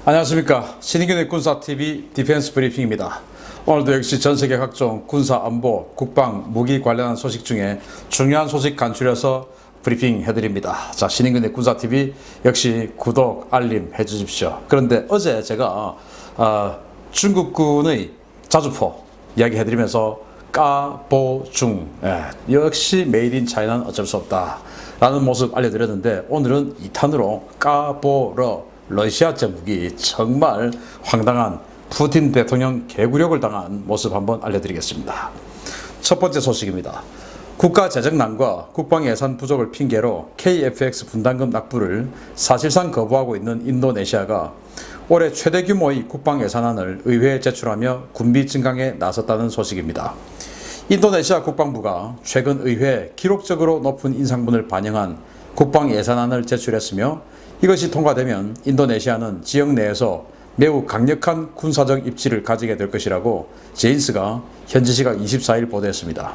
안녕하십니까. 신인균의 군사TV 디펜스 브리핑입니다. 오늘도 역시 전세계 각종 군사 안보, 국방, 무기 관련한 소식 중에 중요한 소식 간추려서 브리핑 해드립니다. 자, 신인균의 군사TV 역시 구독, 알림 해주십시오. 그런데 어제 제가 중국군의 자주포 이야기 해드리면서 까보중, 역시 메이드 인 차이나는 어쩔 수 없다 라는 모습 알려드렸는데, 오늘은 2탄으로 까보러 러시아 제국이 정말 황당한 푸틴 대통령 개구력을 당한 모습 한번 알려드리겠습니다. 첫 번째 소식입니다. 국가 재정난과 국방 예산 부족을 핑계로 KF-X 분담금 납부를 사실상 거부하고 있는 인도네시아가 올해 최대 규모의 국방 예산안을 의회에 제출하며 군비 증강에 나섰다는 소식입니다. 인도네시아 국방부가 최근 의회에 기록적으로 높은 인상분을 반영한 국방 예산안을 제출했으며, 이것이 통과되면 인도네시아는 지역 내에서 매우 강력한 군사적 입지를 가지게 될 것이라고 제인스가 현지 시각 24일 보도했습니다.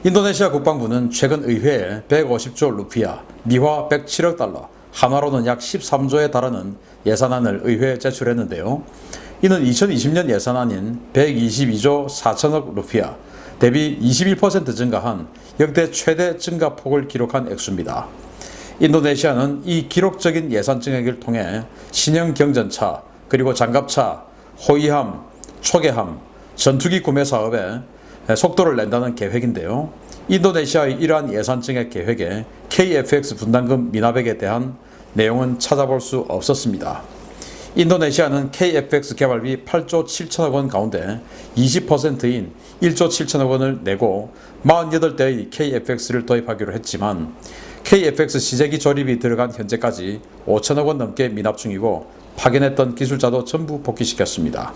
인도네시아 국방부는 최근 의회에 150조 루피아, 미화 107억 달러, 한화로는 약 13조에 달하는 예산안을 의회에 제출했는데요. 이는 2020년 예산안인 122조 4천억 루피아, 대비 21% 증가한 역대 최대 증가폭을 기록한 액수입니다. 인도네시아는 이 기록적인 예산 증액을 통해 신형 경전차, 그리고 장갑차, 호위함, 초계함, 전투기 구매 사업에 속도를 낸다는 계획인데요. 인도네시아의 이러한 예산 증액 계획에 KF-X 분담금 미납액에 대한 내용은 찾아볼 수 없었습니다. 인도네시아는 KF-X 개발비 8조 7천억 원 가운데 20%인 1조 7천억 원을 내고 48대의 KF-X를 도입하기로 했지만, KF-X 시제기 조립이 들어간 현재까지 5천억 원 넘게 미납 중이고, 파견했던 기술자도 전부 복귀시켰습니다.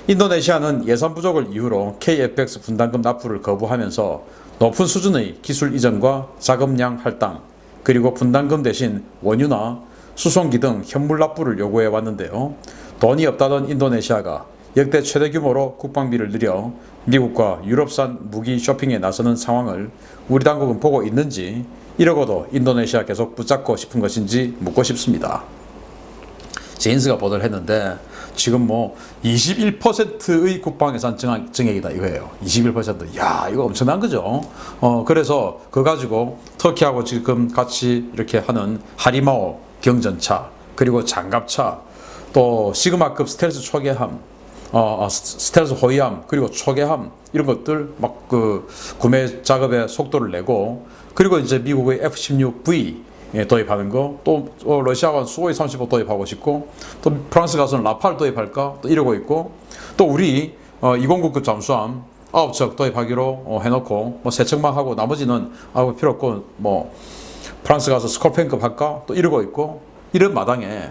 인도네시아는 예산 부족을 이유로 KF-X 분담금 납부를 거부하면서 높은 수준의 기술 이전과 자금량 할당, 그리고 분담금 대신 원유나 수송기 등 현물 납부를 요구해 왔는데요. 돈이 없다던 인도네시아가 역대 최대 규모로 국방비를 늘려 미국과 유럽산 무기 쇼핑에 나서는 상황을 우리 당국은 보고 있는지, 이러고도 인도네시아 계속 붙잡고 싶은 것인지 묻고 싶습니다. 제인스가 보도를 했는데, 지금 21%의 국방 예산 증액이다 이거예요. 21%. 야, 이거 엄청난 거죠. 그래서 그거 가지고 터키하고 지금 같이 이렇게 하는 하리마오 경전차, 그리고 장갑차, 또 시그마급 스텔스 초계함, 스텔스 호위함, 그리고 초계함, 이런 것들 막 구매 작업에 속도를 내고, 그리고 이제 미국의 F-16V 도입하는 거, 또 러시아가 수호이 35 도입하고 싶고, 또 프랑스 가서는 라팔 도입할까 또 이러고 있고, 또 우리 209급 잠수함 9척 도입하기로 해놓고 3척만 하고 나머지는 필요 없고 프랑스 가서 스콜펜급 할까 또 이러고 있고, 이런 마당에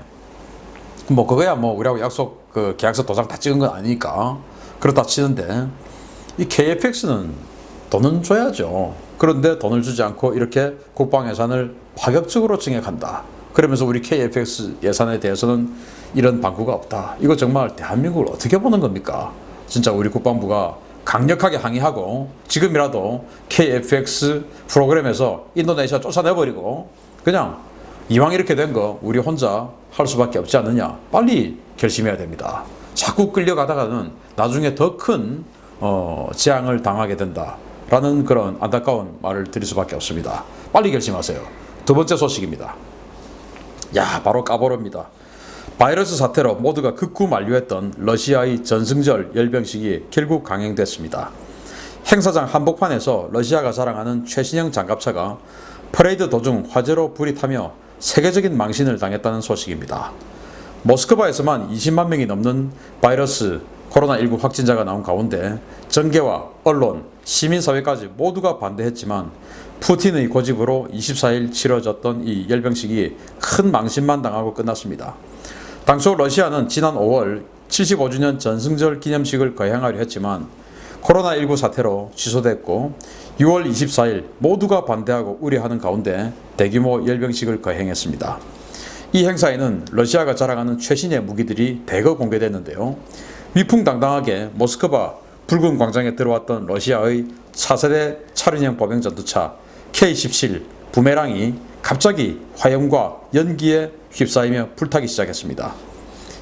그거야 우리하고 약속 계약서 도장 다 찍은 건 아니니까 그렇다 치는데, 이 KF-X는 돈은 줘야죠. 그런데 돈을 주지 않고 이렇게 국방 예산을 파격적으로 증액한다. 그러면서 우리 KF-X 예산에 대해서는 이런 방구가 없다. 이거 정말 대한민국을 어떻게 보는 겁니까? 진짜 우리 국방부가 강력하게 항의하고 지금이라도 KF-X 프로그램에서 인도네시아 쫓아내버리고, 그냥 이왕 이렇게 된 거 우리 혼자 할 수밖에 없지 않느냐, 빨리 결심해야 됩니다. 자꾸 끌려가다가는 나중에 더 큰 재앙을 당하게 된다 라는 그런 안타까운 말을 드릴 수밖에 없습니다. 빨리 결심하세요. 두 번째 소식입니다. 바로 까보로입니다. 바이러스 사태로 모두가 극구 만류했던 러시아의 전승절 열병식이 결국 강행됐습니다. 행사장 한복판에서 러시아가 자랑하는 최신형 장갑차가 퍼레이드 도중 화재로 불이 타며 세계적인 망신을 당했다는 소식입니다. 모스크바에서만 20만 명이 넘는 바이러스 코로나19 확진자가 나온 가운데 정계와 언론, 시민사회까지 모두가 반대했지만, 푸틴의 고집으로 24일 치러졌던 이 열병식이 큰 망신만 당하고 끝났습니다. 당초 러시아는 지난 5월 75주년 전승절 기념식을 거행하려 했지만 코로나19 사태로 취소됐고, 6월 24일 모두가 반대하고 우려하는 가운데 대규모 열병식을 거행했습니다. 이 행사에는 러시아가 자랑하는 최신의 무기들이 대거 공개됐는데요. 위풍당당하게 모스크바 붉은 광장에 들어왔던 러시아의 4세대 차륜형 보병 전투차 K-17 부메랑이 갑자기 화염과 연기에 휩싸이며 불타기 시작했습니다.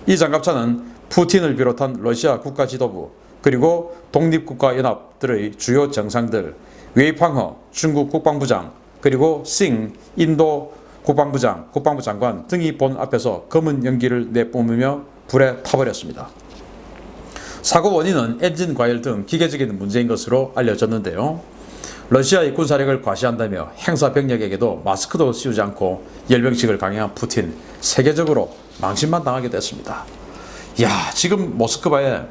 이 장갑차는 푸틴을 비롯한 러시아 국가 지도부 그리고 독립국가 연합들의 주요 정상들, 웨이팡허 중국 국방부장 그리고 싱 인도 국방부 장관 등이 본 앞에서 검은 연기를 내뿜으며 불에 타버렸습니다. 사고 원인은 엔진 과열 등 기계적인 문제인 것으로 알려졌는데요. 러시아의 군사력을 과시한다며 행사 병력에게도 마스크도 씌우지 않고 열병식을 강행한 푸틴, 세계적으로 망신만 당하게 됐습니다. 지금 모스크바에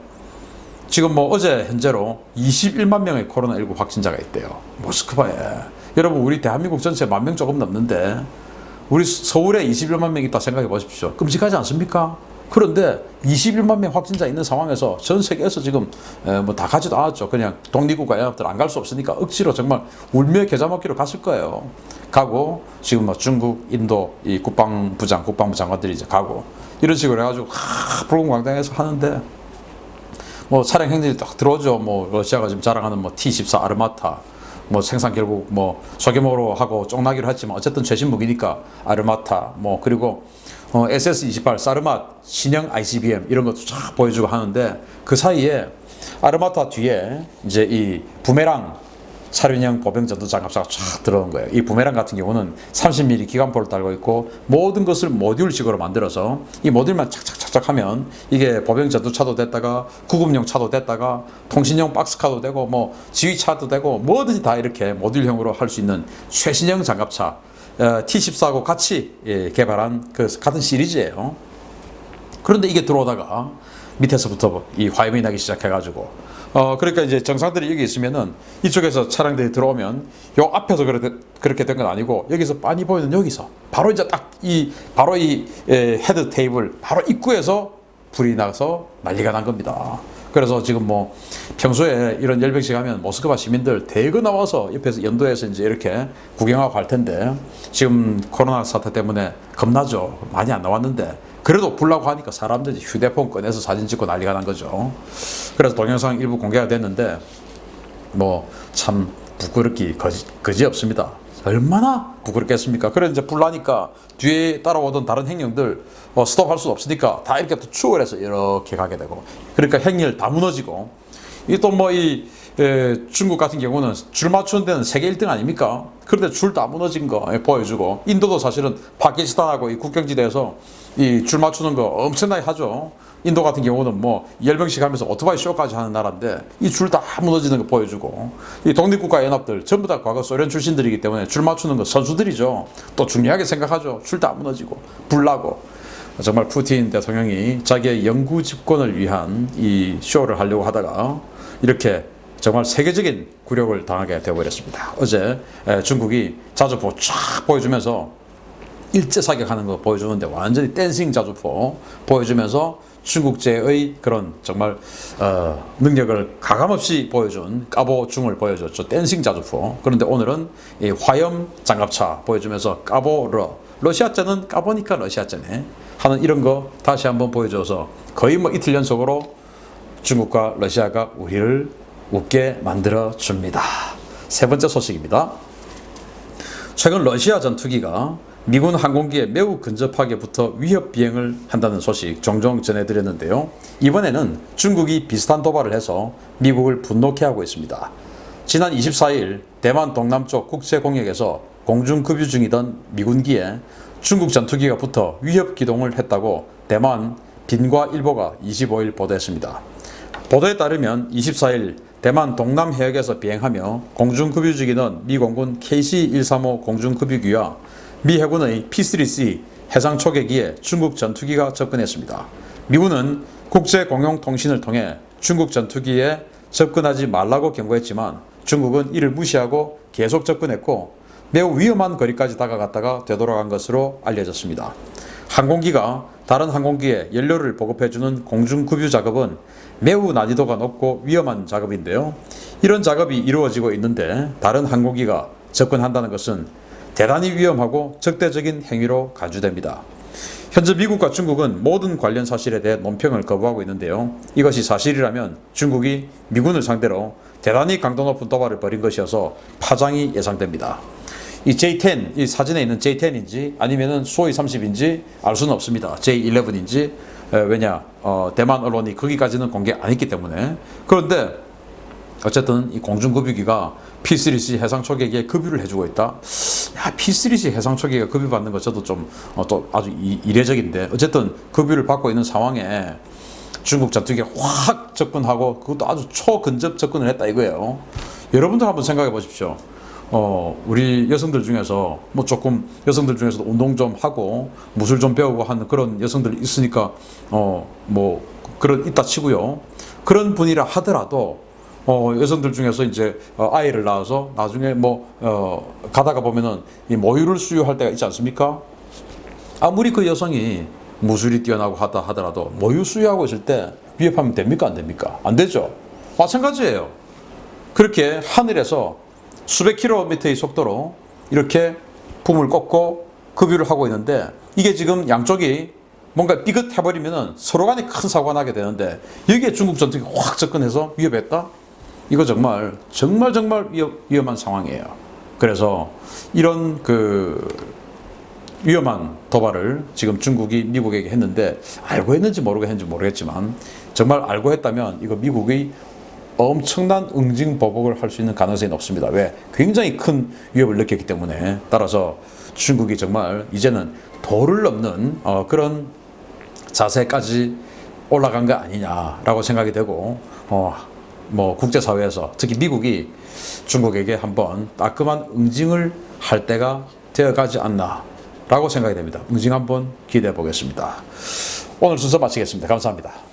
지금 어제 현재로 21만 명의 코로나19 확진자가 있대요. 모스크바에. 여러분, 우리 대한민국 전체 1만 명 조금 넘는데 우리 서울에 21만 명 있다 생각해 보십시오. 끔찍하지 않습니까? 그런데 21만 명 확진자 있는 상황에서 전 세계에서 지금 다 가지도 않았죠. 그냥 독립국가 연합들 안 갈 수 없으니까 억지로 정말 울며 겨자 먹기로 갔을 거예요. 가고 지금 중국, 인도 이 국방부 장관들이 이제 가고 이런 식으로 해가지고 불공광장에서 하는데 차량 행진이 딱 들어오죠. 러시아가 지금 자랑하는 T-14 아르마타 생산 결국 소규모로 하고 쫑나기로 했지만 어쨌든 최신 무기니까 아르마타 그리고 SS-28 사르맛 신형 ICBM 이런 것도 쫙 보여주고 하는데 그 사이에 아르마타 뒤에 이제 이 부메랑 사륜형 보병 전투 장갑차가 쫙 들어온 거예요. 이 부메랑 같은 경우는 30mm 기관포를 달고 있고 모든 것을 모듈식으로 만들어서 이 모듈만 착착착착 하면 이게 보병 전투차도 됐다가 구급용 차도 됐다가 통신용 박스카도 되고 지휘차도 되고 뭐든지 다 이렇게 모듈형으로 할 수 있는 최신형 장갑차 T-14하고 같이 개발한 그 같은 시리즈예요. 그런데 이게 들어오다가 밑에서부터 이 화염이 나기 시작해가지고 그러니까 이제 정상들이 여기 있으면은 이쪽에서 차량들이 들어오면 요 앞에서 그렇게 된 건 아니고 여기서 빤히 보이는 여기서 바로 이제 바로 이 헤드 테이블 바로 입구에서 불이 나서 난리가 난 겁니다. 그래서 지금 평소에 이런 열병식 하면 모스크바 시민들 대거 나와서 옆에서 연도에서 이제 이렇게 구경하고 갈 텐데 지금 코로나 사태 때문에 겁나죠. 많이 안 나왔는데 그래도 불나고 하니까 사람들이 휴대폰 꺼내서 사진 찍고 난리가 난 거죠. 그래서 동영상 일부 공개가 됐는데 참 부끄럽기 거지 없습니다. 얼마나 부끄럽겠습니까? 그래 이제 불나니까 뒤에 따라오던 다른 행령들 스톱할 수 없으니까 다 이렇게 또 추월 해서 이렇게 가게 되고 그러니까 행렬 다 무너지고 이 또 중국 같은 경우는 줄 맞추는 데는 세계 1등 아닙니까? 그런데 줄 다 무너진 거 보여주고 인도도 사실은 파키스탄하고 이 국경지대에서 이 줄 맞추는 거 엄청나게 하죠. 인도 같은 경우는 열병식 하면서 오토바이 쇼까지 하는 나라인데 이 줄 다 무너지는 거 보여주고 이 독립국가 연합들 전부 다 과거 소련 출신들이기 때문에 줄 맞추는 거 선수들이죠. 또 중요하게 생각하죠. 줄 다 무너지고 불나고 정말 푸틴 대통령이 자기의 영구 집권을 위한 이 쇼를 하려고 하다가 이렇게 정말 세계적인 굴욕을 당하게 되어버렸습니다. 어제 중국이 자주포 쫙 보여주면서 일제사격하는 거 보여주는데 완전히 댄싱 자주포 보여주면서 중국제의 그런 정말 능력을 가감없이 보여준 까보중을 보여줬죠. 댄싱 자주포. 그런데 오늘은 이 화염 장갑차 보여주면서 까보러 러시아자는 까보니까 러시아자네 하는 이런 거 다시 한번 보여줘서 거의 이틀 연속으로 중국과 러시아가 우리를 웃게 만들어 줍니다. 세 번째 소식입니다. 최근 러시아 전투기가 미군 항공기에 매우 근접하게 붙어 위협 비행을 한다는 소식 종종 전해드렸는데요. 이번에는 중국이 비슷한 도발을 해서 미국을 분노케 하고 있습니다. 지난 24일 대만 동남쪽 국제공역에서 공중급유 중이던 미군기에 중국 전투기가 붙어 위협 기동을 했다고 대만 빈과일보가 25일 보도했습니다. 보도에 따르면 24일 대만 동남 해역에서 비행하며 공중급유 중이던 미 공군 KC-135 공중급유기와 미 해군의 P-3C 해상 초계기에 중국 전투기가 접근했습니다. 미군은 국제공용통신을 통해 중국 전투기에 접근하지 말라고 경고했지만 중국은 이를 무시하고 계속 접근했고 매우 위험한 거리까지 다가갔다가 되돌아간 것으로 알려졌습니다. 항공기가 다른 항공기에 연료를 보급해주는 공중급유 작업은 매우 난이도가 높고 위험한 작업인데요. 이런 작업이 이루어지고 있는데 다른 항공기가 접근한다는 것은 대단히 위험하고 적대적인 행위로 간주됩니다. 현재 미국과 중국은 모든 관련 사실에 대해 논평을 거부하고 있는데요. 이것이 사실이라면 중국이 미군을 상대로 대단히 강도 높은 도발을 벌인 것이어서 파장이 예상됩니다. 이 J10, 이 사진에 있는 J10인지 아니면은 수호이 30인지 알 수는 없습니다. J11인지. 왜냐, 대만 언론이 거기까지는 공개 안 했기 때문에. 그런데 어쨌든 이 공중급유기가 P3C 해상 초계기에 급유를 해주고 있다. 야, P3C 해상 초계기가 급유받는 거 저도 좀 또 아주 이례적인데, 어쨌든 급유를 받고 있는 상황에 중국 전투기가 확 접근하고 그것도 아주 초근접 접근을 했다 이거예요. 여러분들 한번 생각해 보십시오. 우리 여성들 중에서 뭐 조금 여성들 중에서도 운동 좀 하고 무술 좀 배우고 하는 그런 여성들이 있으니까 뭐 그런 있다 치고요. 그런 분이라 하더라도 여성들 중에서 이제 아이를 낳아서 나중에 뭐 가다가 보면은 이 모유를 수유할 때가 있지 않습니까? 아무리 그 여성이 무술이 뛰어나고 하더라도 모유 수유하고 있을 때 위협하면 됩니까? 안 됩니까? 안 되죠. 마찬가지예요. 그렇게 하늘에서 수백 킬로미터의 속도로 이렇게 품을 꽂고 급유를 하고 있는데, 이게 지금 양쪽이 뭔가 삐끗해버리면 서로 간에 큰 사고가 나게 되는데, 여기에 중국 전투기가 확 접근해서 위협했다? 이거 정말 위험한 상황이에요. 그래서 이런 위험한 도발을 지금 중국이 미국에게 했는데, 알고 했는지 모르고 했는지 모르겠지만 정말 알고 했다면 이거 미국이 엄청난 응징보복을 할 수 있는 가능성이 높습니다. 왜? 굉장히 큰 위협을 느꼈기 때문에. 따라서 중국이 정말 이제는 도를 넘는 그런 자세까지 올라간 거 아니냐라고 생각이 되고, 뭐 국제사회에서 특히 미국이 중국에게 한번 따끔한 응징을 할 때가 되어가지 않나 라고 생각이 됩니다. 응징 한번 기대해 보겠습니다. 오늘 순서 마치겠습니다. 감사합니다.